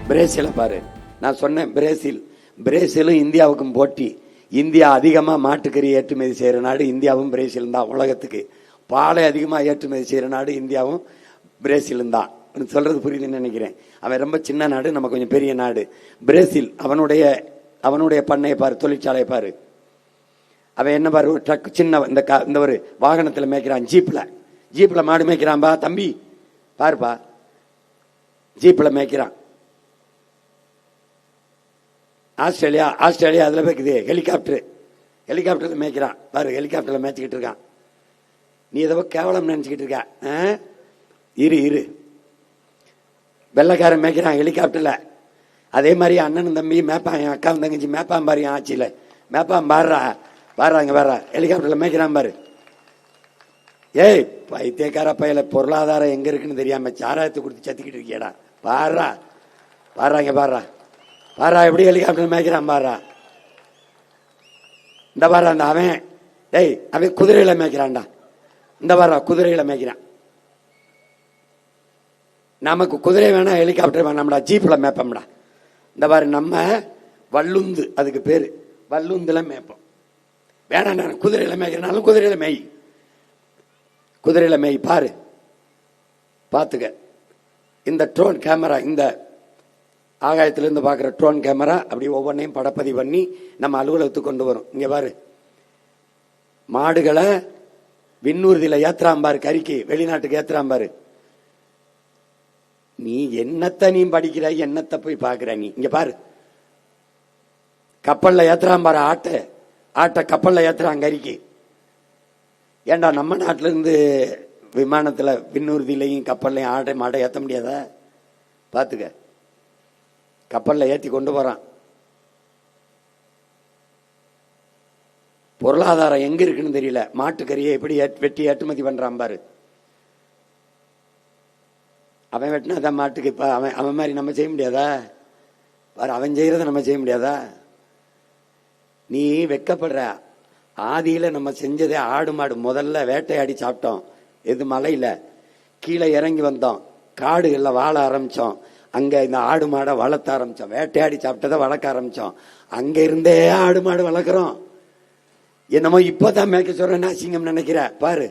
பிரேசில பாரு, நான் சொன்னேன் பிரேசிலும் இந்தியாவுக்கும் போட்டி. இந்தியா அதிகமா மாட்டுக்கறி ஏற்றுமதி செய்யற நாடு இந்தியாவும் பிரேசிலும் தான். உலகத்துக்கு பாலை அதிகமா ஏற்றுமதி செய்யற நாடு இந்தியாவும் பிரேசிலும் தான். சொல்றது புரியுதுன்னு நினைக்கிறேன். அவன் ரொம்ப சின்ன நாடு, நம்ம கொஞ்சம் பெரிய நாடு. பிரேசில் அவனுடைய பண்ணையை பாரு, தொழிற்சாலையை பாரு. அவன் என்ன பாரு, ஒரு ட்ரக் சின்ன இந்த ஒரு வாகனத்தில் மேய்க்கிறான், ஜீப்ல மாடு மேய்க்கிறான்பா தம்பி, பாருப்பா ஜீப்ல மேய்க்கிறான். ஆஸ்திரேலியா அதுல மேய்க்குது, ஹெலிகாப்டர் மேய்க்கிறான் பாரு, ஹெலிகாப்டர்ல மேய்ச்சிக்கிட்டு இருக்கான். நீ ஏதோ கேவலம் நினைச்சுக்கிட்டு இருக்க. இரு வெள்ளைக்காரன் மேய்க்கிறான் ஹெலிகாப்டர்ல. அதே மாதிரி அண்ணனும் தம்பி மேப்பான், என் அக்காவும் தங்கச்சி மேப்பான் பாரு, ஆட்சியில மேப்பான் பாடுறாங்க ஹெலிகாப்டர்ல மேய்க்கிறான் பாரு. ஏய் பைத்தியக்கார பையில பொருளாதாரம் எங்க இருக்குன்னு தெரியாம சாராயத்தை கொடுத்து சத்திக்கிட்டு இருக்கியடா. பாரா எப்படி ஹெலிகாப்டர் மேய்க்கிறான் பாரா. இந்த பாரா அந்த அவன் குதிரையில மேய்க்கிறான்டா. இந்த பாரா குதிரையில மேய்க்கிறான். நமக்கு குதிரை வேணா ஹெலிகாப்டர் வேணாம்டா, ஜீப்ல மேப்பம்டா. இந்த பாரு நம்ம வள்ளுந்து, அதுக்கு பேரு வள்ளுந்துல மேப்போம். வேணாம் குதிரையில மேய்க்கிறனாலும் குதிரையில மேய் பாரு. பாத்துக்க, இந்த ட்ரோன் கேமரா, இந்த ஆகாயத்திலிருந்து பார்க்குற ட்ரோன் கேமரா அப்படி ஒவ்வொன்றையும் படப்பதிவு பண்ணி நம்ம அலுவலகத்துக்கு கொண்டு வரும். இங்க பாரு, மாடுகளை விண்ணூர்தியில ஏத்துறான் பாரு, கறிக்கு வெளிநாட்டுக்கு ஏத்துறான் பாரு. நீ என்னத்தை நீ படிக்கிற, என்னத்தை போய் பாக்குற நீ? இங்க பாரு, கப்பல்ல ஏத்துறான் பாரு, ஆட்டை கப்பல்ல ஏத்துறான் கறிக்கு. ஏண்டா நம்ம நாட்டில இருந்து விமானத்துல விண்ணூர்தியிலையும் கப்பல்லையும் மாடை ஏற்ற முடியாதா? பாத்துக்க, கப்பல்ல ஏத்தி கொண்டு போறான். பொருளாதாரம் எங்க இருக்குன்னு தெரியல. மாட்டுக்கறியை எப்படி வெட்டி ஏற்றுமதி பண்றான் பாரு. அவன் வெட்டினா தான் மாட்டுக்கு. இப்ப அவன் மாதிரி நம்ம செய்ய முடியாதா? பாரு, அவன் செய்யறத நம்ம செய்ய முடியாதா? நீ வெக்கப்படுற. ஆதியில நம்ம செஞ்சதே ஆடு மாடு. முதல்ல வேட்டையாடி சாப்பிட்டோம். எது மலையில கீழே இறங்கி வந்தோம், காடுகள்ல வாழ ஆரம்பிச்சோம். அங்க இந்த ஆடு மாடை வளர்த்த ஆரம்பிச்சோம். வேட்டையாடி சாப்பிட்டதை வளர்க்க ஆரம்பிச்சோம். அங்க இருந்தே ஆடு மாடு வளர்க்குறோம். என்னமோ இப்பதான் மேய்க்க சொல்றேன் அசிங்கம் நினைக்கிற பாரு.